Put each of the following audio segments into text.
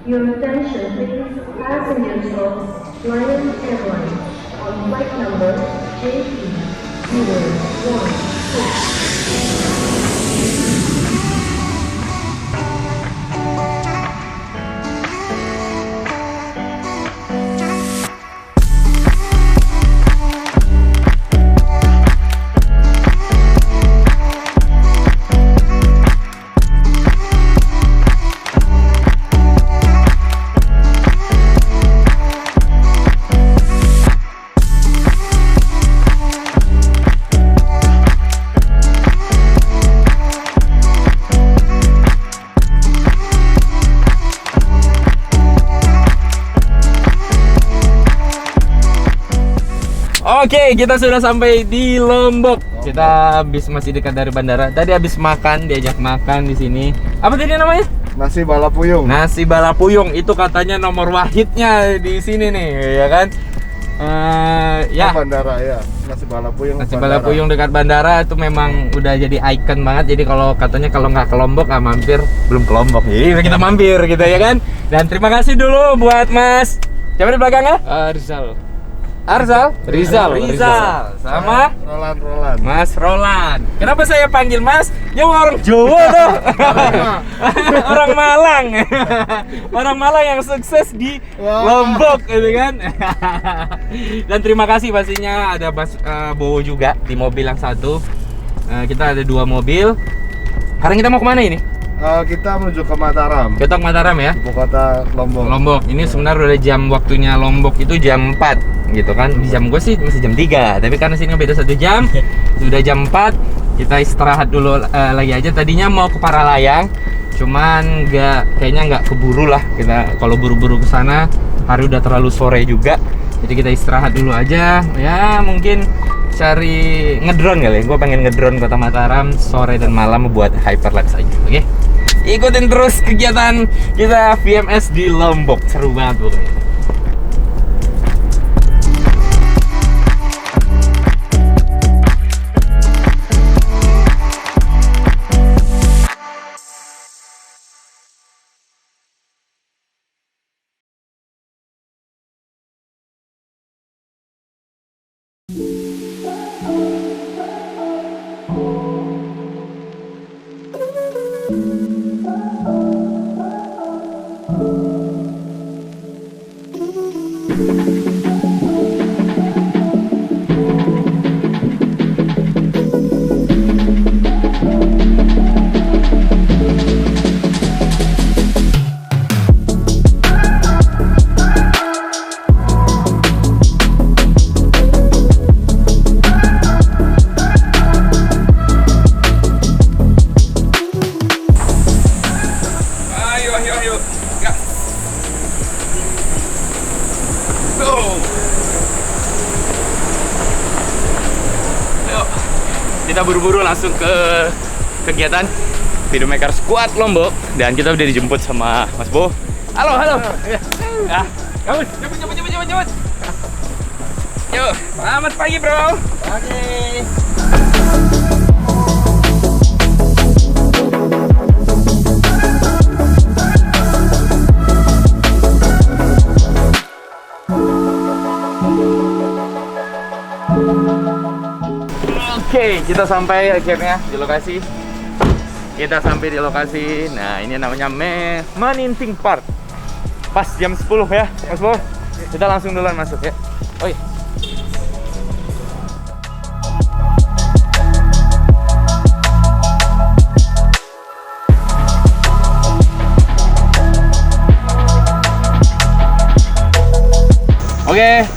Your attention please, passengers of Lion Airlines on flight number JT016. Oke, kita sudah sampai di Lombok. Kita masih dekat dari bandara. Tadi habis makan, diajak makan di sini. Apa tadi namanya? Nasi balapuyung. Nasi balapuyung itu katanya nomor wahidnya di sini nih, ya kan? Ya. Bandara ya. Nasi balapuyung. Nasi balapuyung dekat bandara itu memang udah jadi ikon banget. Jadi kalau katanya kalau nggak ke Lombok, mampir belum ke Lombok. Jadi kita mampir gitu ya kan. Dan terima kasih dulu buat Mas. Siapa di belakangnya? Rizal sama Roland. Mas Roland. Kenapa saya panggil Mas? Ya orang Jawa tuh. Orang Malang. Orang Malang yang sukses di Lombok gitu kan. Dan terima kasih pastinya ada Mas Bowo juga di mobil yang satu. Kita ada 2 mobil. Sekarang kita mau kemana ini? Kita menuju ke Mataram. Kita ke Mataram ya? Ibu kota Lombok. Lombok. Ini sebenarnya udah jam waktunya Lombok itu jam 4 gitu kan. Di jam gue sih masih jam 3. Tapi karena sini beda 1 jam. Sudah jam 4. Kita istirahat dulu lagi aja. Tadinya mau ke Paralayang, cuman kayaknya nggak keburu lah. Kita kalau buru-buru ke sana hari udah terlalu sore juga. Jadi kita istirahat dulu aja. Ya mungkin cari ngedrone kali. Gue pengen ngedrone kota Mataram sore dan malam buat hyperlapse aja. Oke? Ikutin terus kegiatan kita VMS di Lombok. Seru banget pokoknya. Ayo, gas. Go. Ayo, kita buru-buru langsung ke kegiatan Videomaker Squad Lombok dan kita udah dijemput sama Mas Bo. Halo. Ah, cepet. Yuk, selamat pagi bro. Pagi. Oke, kita sampai akhirnya di lokasi. Nah, ini namanya Maninting Park. Pas jam 10 ya, Mas Bo. Kita langsung duluan masuk ya. Oh iya. Oke,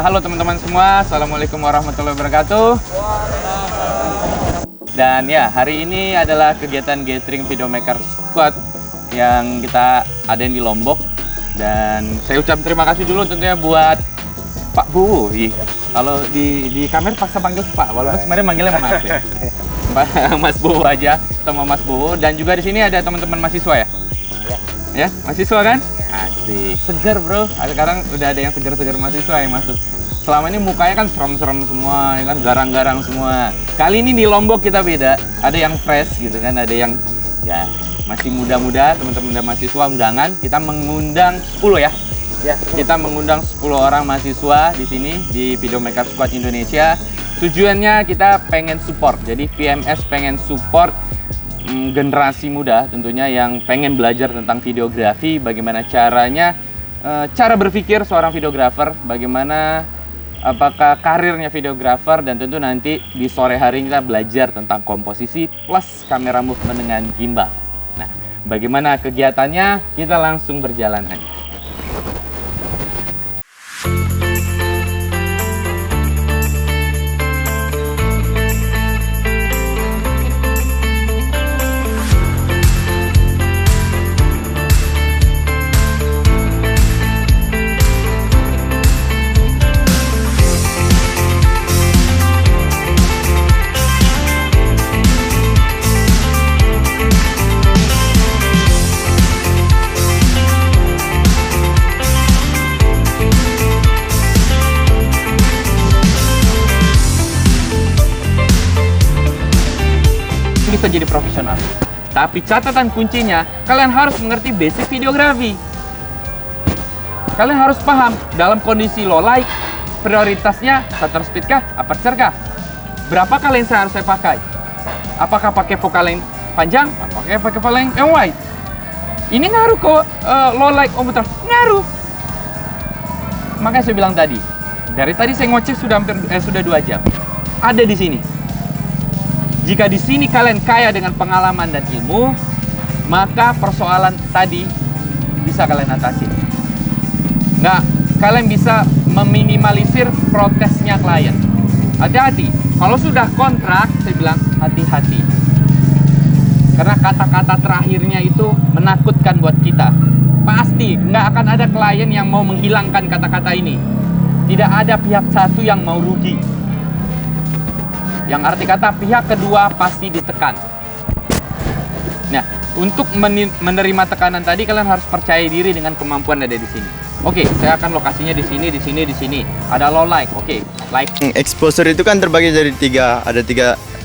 halo teman-teman semua. Assalamualaikum warahmatullahi wabarakatuh. Dan ya, hari ini adalah kegiatan gathering Videomaker Squad yang kita adain di Lombok. Dan saya ucap terima kasih dulu tentunya buat Pak Bowo. Kalau di kamera paksa panggil Pak, walaupun sebenarnya manggilnya Mas ya. Mas Bowo aja sama Mas Bowo. Dan juga di sini ada teman-teman mahasiswa ya? Ya, mahasiswa kan? Asik, segar bro. Sekarang udah ada yang segar-segar mahasiswa yang masuk. Selama ini mukanya kan serem-serem semua, ya kan, garang-garang semua. Kali ini di Lombok kita beda. Ada yang fresh gitu kan, ada yang ya masih muda-muda, teman-teman mahasiswa undangan. Kita mengundang 10 ya. Ya. Kita mengundang 10 orang mahasiswa di sini di Videomaker Squad Indonesia. Tujuannya kita pengen support. Jadi VMS pengen support generasi muda tentunya yang pengen belajar tentang videografi, bagaimana caranya, cara berpikir seorang videografer, bagaimana apakah karirnya videografer, dan tentu nanti di sore hari kita belajar tentang komposisi plus kamera movement dengan gimbal. Nah, bagaimana kegiatannya? Kita langsung berjalan aja. Bisa jadi profesional. Tapi catatan kuncinya, kalian harus mengerti basic videografi. Kalian harus paham dalam kondisi low light, prioritasnya shutter speed kah, aperture kah? Berapa kali yang harus saya pakai? Apakah pakai focal length panjang? Apakah pakai focal length yang wide? Ini ngaruh ke low light komputer, ngaruh. Makanya saya bilang tadi, dari tadi saya ngoceh sudah 2 jam. Ada di sini. Jika di sini kalian kaya dengan pengalaman dan ilmu, maka persoalan tadi bisa kalian atasi. Nggak, kalian bisa meminimalisir protesnya klien. Hati-hati, kalau sudah kontrak, saya bilang hati-hati. Karena kata-kata terakhirnya itu menakutkan buat kita. Pasti nggak akan ada klien yang mau menghilangkan kata-kata ini. Tidak ada pihak satu yang mau rugi. Yang arti kata pihak kedua pasti ditekan. Nah, untuk menerima tekanan tadi kalian harus percaya diri dengan kemampuan ada di sini. Oke, saya akan lokasinya di sini, di sini, di sini. Ada low light. Oke, light. Exposure itu kan terbagi jadi 3, ada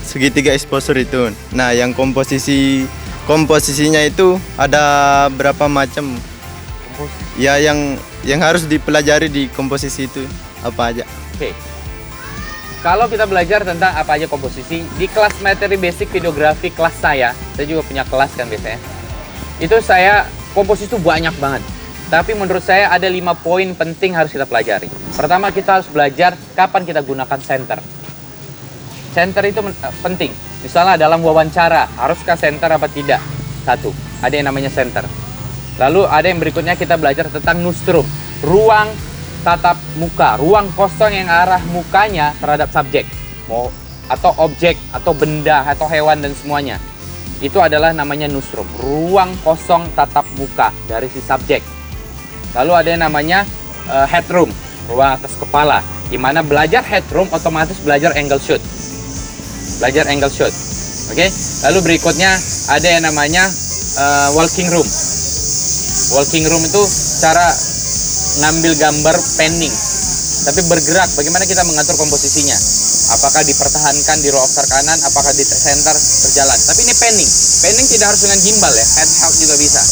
segitiga exposure itu. Nah, yang komposisinya itu ada berapa macam? Ya, yang harus dipelajari di komposisi itu apa aja? Oke. Kalau kita belajar tentang apa aja komposisi, di kelas materi basic videografi kelas saya juga punya kelas kan biasanya. Itu saya, komposisi itu banyak banget. Tapi menurut saya ada 5 poin penting harus kita pelajari. Pertama, kita harus belajar kapan kita gunakan center. Center itu penting. Misalnya dalam wawancara, haruskah center apa tidak? 1, ada yang namanya center. Lalu ada yang berikutnya kita belajar tentang nostrum, ruang tatap muka, ruang kosong yang arah mukanya terhadap subjek, atau objek, atau benda, atau hewan dan semuanya. Itu adalah namanya nostrum, ruang kosong tatap muka dari si subjek. Lalu ada yang namanya headroom, ruang atas kepala. Dimana belajar headroom otomatis belajar angle shoot, Oke. Lalu berikutnya ada yang namanya walking room. Walking room itu cara ngambil gambar panning, tapi bergerak. Bagaimana kita mengatur komposisinya? Apakah dipertahankan di row after kanan, apakah di center berjalan? Tapi ini panning. Panning tidak harus dengan gimbal ya, handheld juga bisa.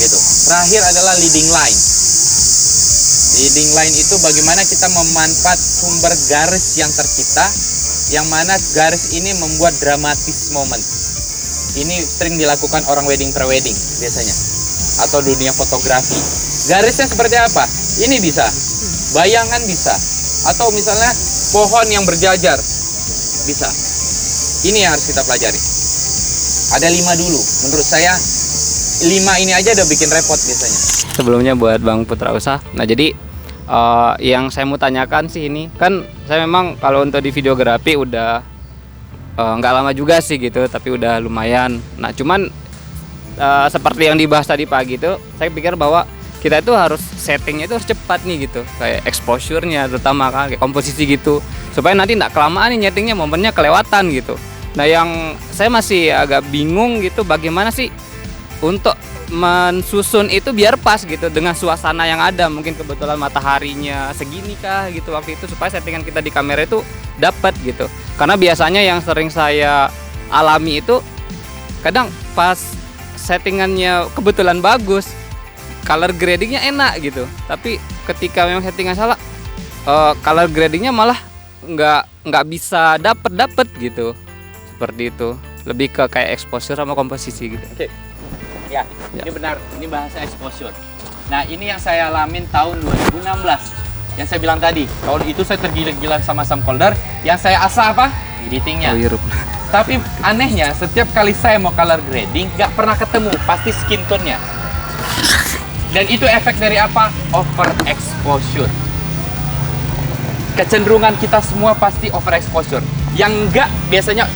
Gitu. Terakhir adalah leading line. Leading line itu bagaimana kita memanfaat sumber garis yang tercipta, yang mana garis ini membuat dramatis momen. Ini sering dilakukan orang wedding pre-wedding biasanya, atau dunia fotografi. Garisnya seperti apa? Ini bisa, bayangan bisa, atau misalnya pohon yang berjajar bisa. Ini yang harus kita pelajari. Ada 5 dulu. Menurut saya 5 ini aja udah bikin repot biasanya. Sebelumnya buat Bang Putra Usaha. Nah, jadi yang saya mau tanyakan sih ini, kan saya memang kalau untuk di videografi udah nggak lama juga sih gitu, tapi udah lumayan. Nah, cuman seperti yang dibahas tadi pagi itu, saya pikir bahwa kita itu harus settingnya itu harus cepat nih gitu, kayak exposure-nya terutama kan, kayak komposisi gitu, supaya nanti nggak kelamaan nih nyetingnya, momennya kelewatan gitu. Nah, yang saya masih agak bingung gitu, bagaimana sih untuk mensusun itu biar pas gitu dengan suasana yang ada. Mungkin kebetulan mataharinya segini kah gitu waktu itu, supaya settingan kita di kamera itu dapat gitu. Karena biasanya yang sering saya alami itu kadang pas settingannya kebetulan bagus, color gradingnya enak gitu. Tapi ketika memang settingan salah, color gradingnya malah nggak bisa dapet gitu. Seperti itu. Lebih ke kayak exposure sama komposisi gitu. Oke. Ya, ini benar. Ini bahasa exposure. Nah, ini yang saya alamin tahun 2016. Yang saya bilang tadi, kalau itu saya tergila-gila sama Camcorder, yang saya asah apa? Editingnya. Tapi anehnya, setiap kali saya mau color grading, nggak pernah ketemu, pasti skin tone-nya. Dan itu efek dari apa? Overexposure. Kecenderungan kita semua pasti overexposure. Yang enggak, biasanya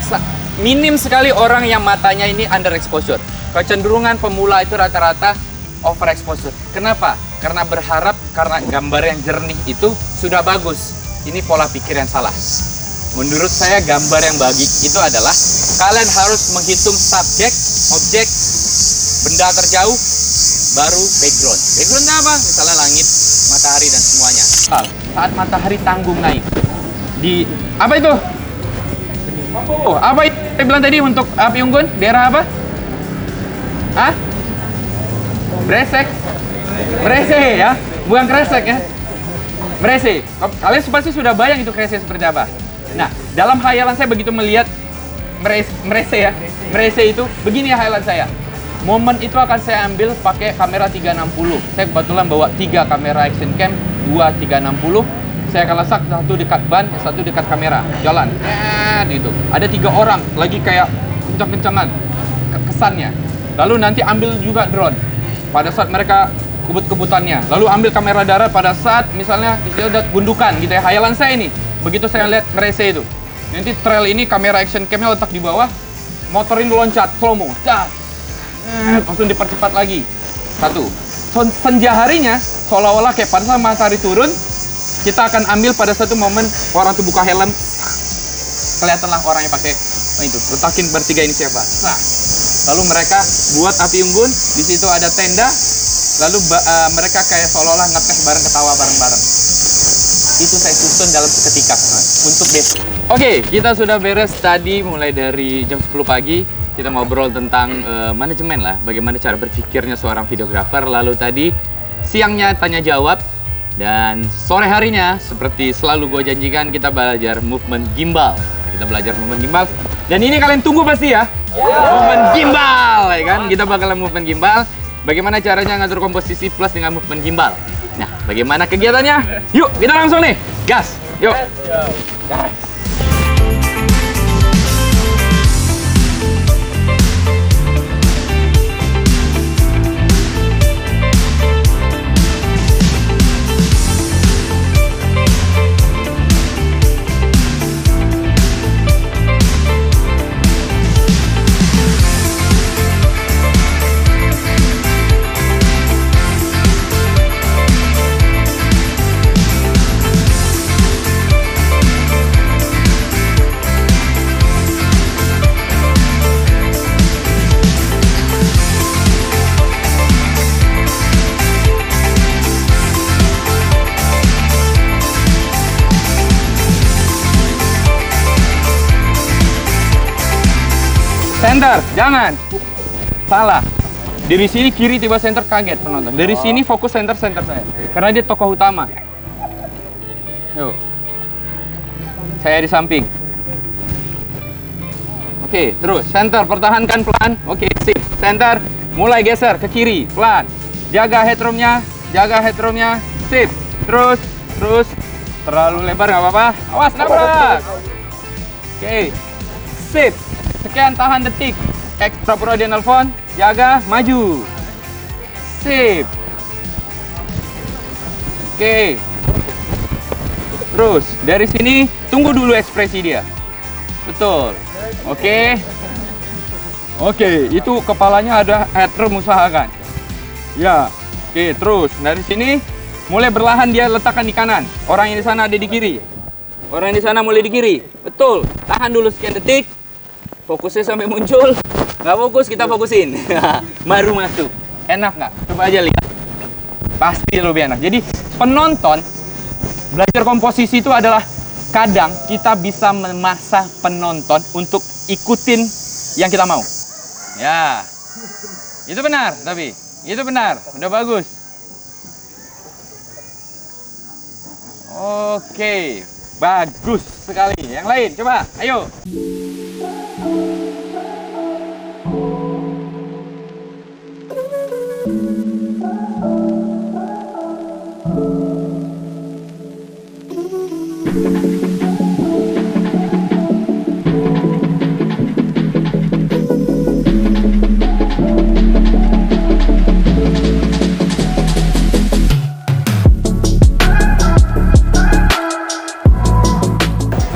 minim sekali orang yang matanya ini underexposure. Kecenderungan pemula itu rata-rata overexposure. Kenapa? Karena berharap karena gambar yang jernih itu sudah bagus. Ini pola pikir yang salah. Menurut saya gambar yang bagus itu adalah kalian harus menghitung subjek, objek, benda terjauh, baru background. Backgroundnya apa? Misalnya langit, matahari dan semuanya. Saat matahari tanggung naik di apa itu? Oh, apa itu? Saya bilang tadi untuk api unggun, daerah apa? Hah? Bresek. Brese ya, bukan kresek ya. Brese. Kalian pasti sudah bayang itu kresek seperti apa. Nah, dalam khayalan saya begitu melihat Brese ya. Brese itu begini ya khayalan saya. Momen itu akan saya ambil pakai kamera 360. Saya kebetulan bawa 3 kamera action cam, 2 360. Saya akan lesak satu dekat ban, satu dekat kamera. Jalan. Gitu. Ada 3 orang lagi kayak kencang-kencangan kesannya. Lalu nanti ambil juga drone. Pada saat mereka kebut-kebutannya. Lalu ambil kamera darat pada saat misalnya itu udah gundukan gitu ya. Hayalan saya ini. Begitu saya lihat Merese itu. Nanti trail ini kamera action cam-nya letak di bawah. Motor ini loncat, slow mo. Langsung dipercepat lagi. Satu. Senja harinya seolah-olah kayak pada saat matahari turun, kita akan ambil pada satu momen orang tuh buka helm. Kelihatanlah orang yang pakai itu. Letakin bertiga ini siapa? Nah. Lalu mereka buat api unggun, di situ ada tenda. Lalu mereka kayak seolah-olah ngeteh bareng, ketawa bareng-bareng. Itu saya susun dalam seketika untuk besok. Oke, kita sudah beres tadi mulai dari jam 10 pagi. Kita ngobrol tentang manajemen lah, bagaimana cara berpikirnya seorang videografer. Lalu tadi siangnya tanya jawab. Dan sore harinya, seperti selalu gue janjikan, kita belajar movement gimbal. Kita belajar movement gimbal. Dan ini kalian tunggu pasti ya? Movement gimbal, ya kan? Kita bakalan movement gimbal. Bagaimana caranya ngatur komposisi plus dengan movement gimbal. Nah, bagaimana kegiatannya? Yuk, kita langsung nih. Gas. Yuk. Gas. Center, jangan. Salah. Dari sini kiri tiba center, kaget penonton. Dari sini fokus center saya. Karena dia tokoh utama. Yuk. Saya di samping. Oke, terus center, pertahankan pelan. Oke, sip. Center, mulai geser ke kiri, pelan. Jaga headroomnya, sip. Terus. Terlalu lebar nggak apa-apa. Awas nabrak. Oke, sip. Sekian, tahan detik. Ekstra pro dia nelfon, jaga, maju. Sip. Oke. Terus, dari sini tunggu dulu ekspresi dia. Betul. Oke. Oke, itu kepalanya ada headroom, usahakan. Ya. Oke, terus dari sini mulai berlahan dia letakkan di kanan. Orang yang di sana ada di kiri. Orang yang di sana mulai di kiri. Betul. Tahan dulu sekian detik. Fokusnya sampai muncul. Nggak fokus, kita fokusin. Baru masuk. Enak nggak? Coba aja lihat. Pasti lebih enak. Jadi penonton belajar komposisi itu adalah kadang kita bisa memaksa penonton untuk ikutin yang kita mau. Ya. Itu benar, tapi itu benar. Udah bagus. Oke, bagus sekali. Yang lain, coba, ayo.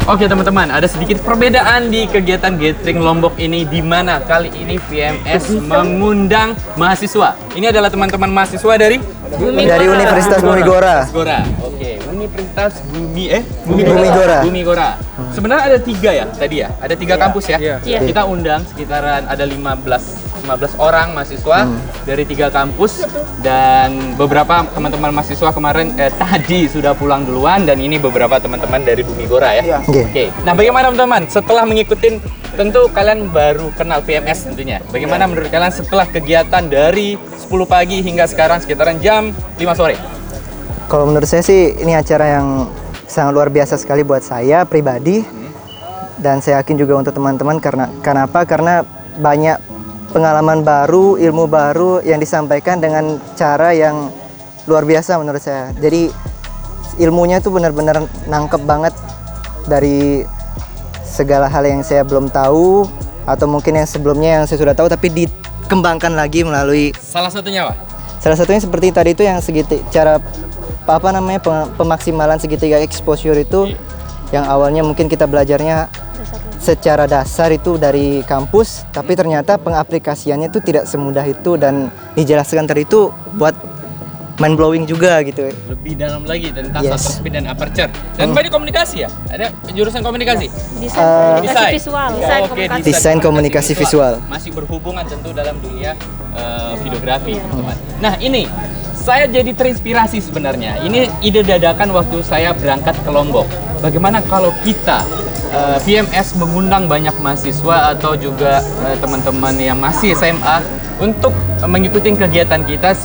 Oke teman-teman, ada sedikit perbedaan di kegiatan gathering Lombok ini, di mana kali ini VMS mengundang mahasiswa. Ini adalah teman-teman mahasiswa dari Universitas Bumi Gora. Oke, Universitas Bumi Gora. Bumi Gora. Sebenarnya ada 3 ya tadi ya? Ada 3 kampus ya? Iya. Kita undang sekitaran ada 15 orang mahasiswa dari 3 kampus, dan beberapa teman-teman mahasiswa kemarin tadi sudah pulang duluan, dan ini beberapa teman-teman dari Bumi Gora ya. Oke. Nah, bagaimana teman-teman setelah mengikuti, tentu kalian baru kenal VMS tentunya. Bagaimana menurut kalian setelah kegiatan dari 10 pagi hingga sekarang sekitaran jam 5 sore? Kalau menurut saya sih ini acara yang sangat luar biasa sekali buat saya pribadi, dan saya yakin juga untuk teman-teman. Kenapa? Karena banyak pengalaman baru, ilmu baru yang disampaikan dengan cara yang luar biasa menurut saya. Jadi ilmunya itu benar-benar nangkep banget dari segala hal yang saya belum tahu, atau mungkin yang sebelumnya yang saya sudah tahu tapi dikembangkan lagi melalui Salah satunya apa? salah satunya seperti tadi itu yang cara pemaksimalan segitiga exposure itu, yang awalnya mungkin kita belajarnya secara dasar itu dari kampus, tapi ternyata pengaplikasiannya itu tidak semudah itu, dan dijelaskan tadi itu buat mind blowing juga gitu. Lebih dalam lagi tentang Yes. shutter speed dan aperture. Dan banyak komunikasi ya? Ada jurusan komunikasi? Desain visual. Oke, Desain komunikasi visual. Masih berhubungan tentu dalam dunia videografi, teman-teman. Nah, ini saya jadi terinspirasi sebenarnya. Ini ide dadakan waktu saya berangkat ke Lombok. Bagaimana kalau kita VMS mengundang banyak mahasiswa atau juga teman-teman yang masih SMA untuk mengikuti kegiatan kita,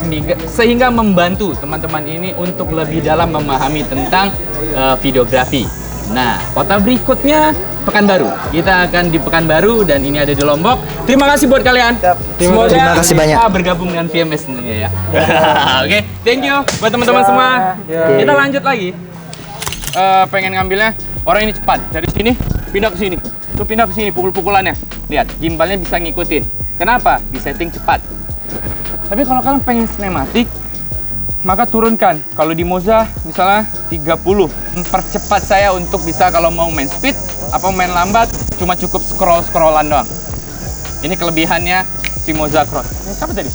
sehingga membantu teman-teman ini untuk lebih dalam memahami tentang videografi. Nah, kota berikutnya Pekanbaru. Kita akan di Pekanbaru, dan ini ada di Lombok. Terima kasih buat kalian. Semoga Terima kasih banyak. bisa bergabung dengan VMS tentunya ya. Oke, thank you buat teman-teman semua. Kita lanjut lagi. Pengen ngambilnya, orang ini cepat. Dari sini pindah ke sini. Tuh pindah ke sini, pukul-pukulannya. Lihat, gimbalnya bisa ngikutin. Kenapa? Disetting cepat. Tapi kalau kalian pengen sinematik, maka turunkan. Kalau di Moza misalnya 30. Mempercepat saya untuk bisa kalau mau main speed apa main lambat, cuma cukup scrollan doang. Ini kelebihannya si Moza Cross. Ini siapa tadi?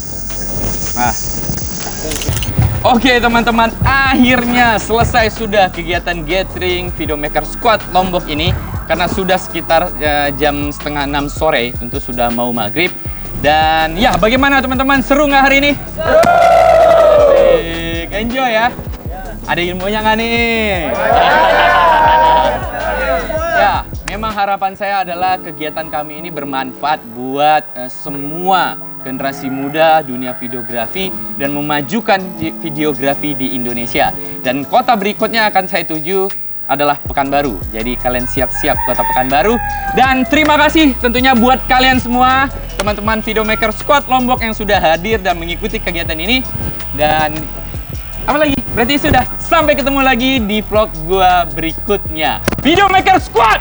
Nah. Oke teman-teman, akhirnya selesai sudah kegiatan gathering Videomaker Squad Lombok ini. Karena sudah sekitar jam setengah 6 sore, tentu sudah mau maghrib. Dan ya, bagaimana teman-teman? Seru nggak hari ini? Seru! Enjoy ya? Ada ilmunya nggak nih? Ya, memang harapan saya adalah kegiatan kami ini bermanfaat buat semua generasi muda dunia videografi dan memajukan videografi di Indonesia. Dan kota berikutnya akan saya tuju adalah Pekanbaru. Jadi kalian siap-siap kota Pekanbaru. Dan terima kasih tentunya buat kalian semua, teman-teman Videomaker Squad Lombok yang sudah hadir dan mengikuti kegiatan ini. Dan apa lagi? Berarti sudah. Sampai ketemu lagi di vlog gua berikutnya. Videomaker Squad!